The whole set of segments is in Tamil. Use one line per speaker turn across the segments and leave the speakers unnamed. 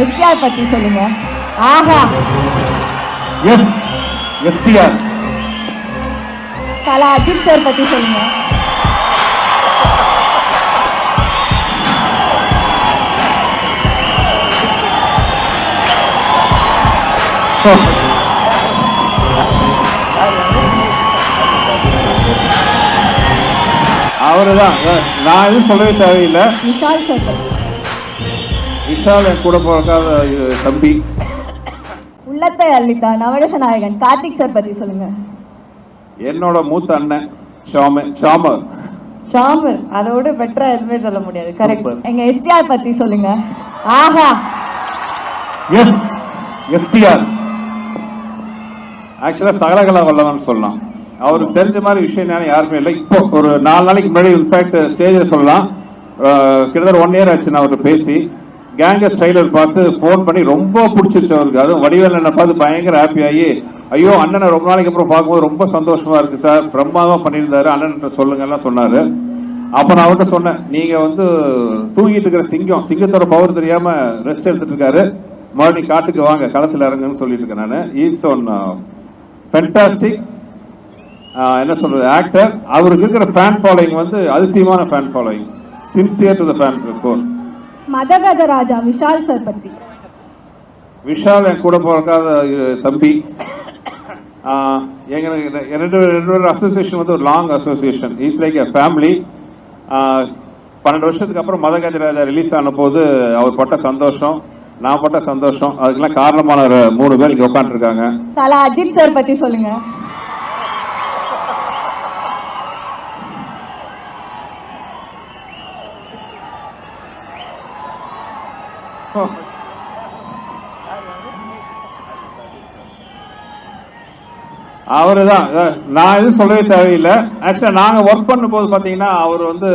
எஸ்ஆர் பத்தி சொல்லுங்க. ஆஹா.
Yes STR.
Thala Ajith sir பத்தி சொல்லுங்க.
அவருதான். நான் எதுவும் சொல்லவே தேவையில்லை.
விஷால் சார் பத்தி.
விஷால் என் கூட பிறக்காத தம்பி.
உள்ளத்தை அள்ளித்தா நவரச நாயகன் கார்த்திக் சார் பத்தி சொல்லுங்க.
என்னோட மூத்த அண்ணன் ஷாமர்.
ஷாமர் அதோட பெட்டரா எதுவுமே சொல்ல முடியாது. கரெக்ட். எங்க எஸ்ஆர் பத்தி சொல்லுங்க. ஆஹா.
Yes STR. ஆக்சுவலா சகலகலா வல்லவன் சொல்லலாம். அவருக்கு தெரிஞ்ச மாதிரி விஷயம் யாருமே இல்லை. இப்போ ஒரு 4 நாளைக்கு முன்னாடி இன்ஃபேக்ட் ஸ்டேஜில் சொல்லலாம், கிட்டத்தட்ட 1 இயர் ஆச்சு நான் அவர்கிட்ட பேசி. கேங்கஸ் ட்ரைலர் பார்த்து ஃபோன் பண்ணி ரொம்ப பிடிச்சிருச்சு அவருக்கு. அதுவும் வடிவேல் அண்ணனை பார்த்து பயங்கர ஹாப்பி ஆகி, ஐயோ அண்ணனை ரொம்ப நாளைக்கு அப்புறம் பார்க்கும்போது ரொம்ப சந்தோஷமா இருக்கு சார், பிரமாதமாக பண்ணியிருந்தாரு, அண்ணன் சொல்லுங்கலாம் சொன்னார். அப்போ நான் அவர்கிட்ட சொன்னேன், நீங்கள் வந்து தூங்கிட்டு இருக்கிற சிங்கத்தோட பவர் தெரியாமல் ரெஸ்ட் எடுத்துட்டு இருக்காரு, மறுபடியும் காட்டுக்கு வாங்க, களத்தில் இறங்குன்னு சொல்லிட்டு இருக்கேன் நான். இஸ் ஒன் ஃபென்டாஸ்டிக் என்ன சொல்றது ஆக்டர். அவருக்கு இருக்கிற ஃபேன் ஃபாலோயிங் வந்து அதிசயமான fan following, sincere to the fan core.
Madhagaja Raja Vishal sir பத்தி.
விஷால் என் கூட பிறக்காத தம்பி. எங்களுக்கு ரெண்டு அசோசியேஷன் வந்து ஒரு long association. It's like a family. 12 வருஷத்துக்கு அப்புறம் மதகத ராஜா ரிலீஸ் ஆன போது அவர் பட்ட சந்தோஷம், நான் பட்ட சந்தோஷம், அதுக்கெல்லாம் காரணமான 3 பேர் இங்கே உட்காந்துருக்காங்க.
தல அஜித் சார் பத்தி சொல்லுங்க.
அவரு தான். நான் எதுவும் சொல்லவே தேவையில்லை. ஆக்சுவலா நாங்கள் ஒர்க் பண்ணும்போது பார்த்தீங்கன்னா அவர் வந்து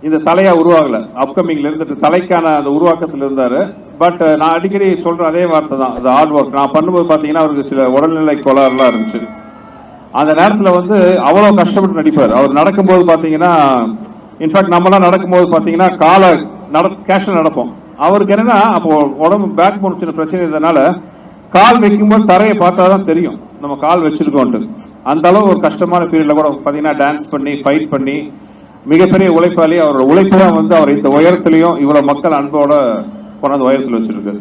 இந்த தலையா உருவாகல. அப்கமிங்ல இருந்துட்டு தலைக்கான அந்த உருவாக்கத்தில் இருந்தார். பட் நான் அடிக்கடி சொல்ற அதே வார்த்தை தான், அது ஹார்ட் ஒர்க். நான் பண்ணும்போது பார்த்தீங்கன்னா அவருக்கு சில உடல்நிலை கோளாறுலாம் இருந்துச்சு. அந்த நேரத்தில் வந்து அவ்வளோ கஷ்டப்பட்டு நடிப்பார். அவர் நடக்கும்போது பார்த்தீங்கன்னா, இன்ஃபேக்ட் நம்மளாம் நடக்கும்போது பார்த்தீங்கன்னா காலை கேஷ் நடப்போம். அவருக்கு என்னன்னா அப்போ உடம்பு பேக் போன் சின்ன பிரச்சனை இருந்ததுனால கால் வைக்கும்போது தரையை பார்த்தா தான் தெரியும் நம்ம கால் வச்சிருக்கோன்ட்டு. அந்த அளவு ஒரு கஷ்டமான பீரியட்ல கூட பார்த்தீங்கன்னா டான்ஸ் பண்ணி ஃபைட் பண்ணி மிகப்பெரிய உழைப்பாளி. அவரோட உழைப்பு தான் வந்து அவர் இந்த உயரத்திலையும் இவ்வளவு மக்கள் அன்போட கொண்டாந்து உயரத்தில் வச்சிருக்கு.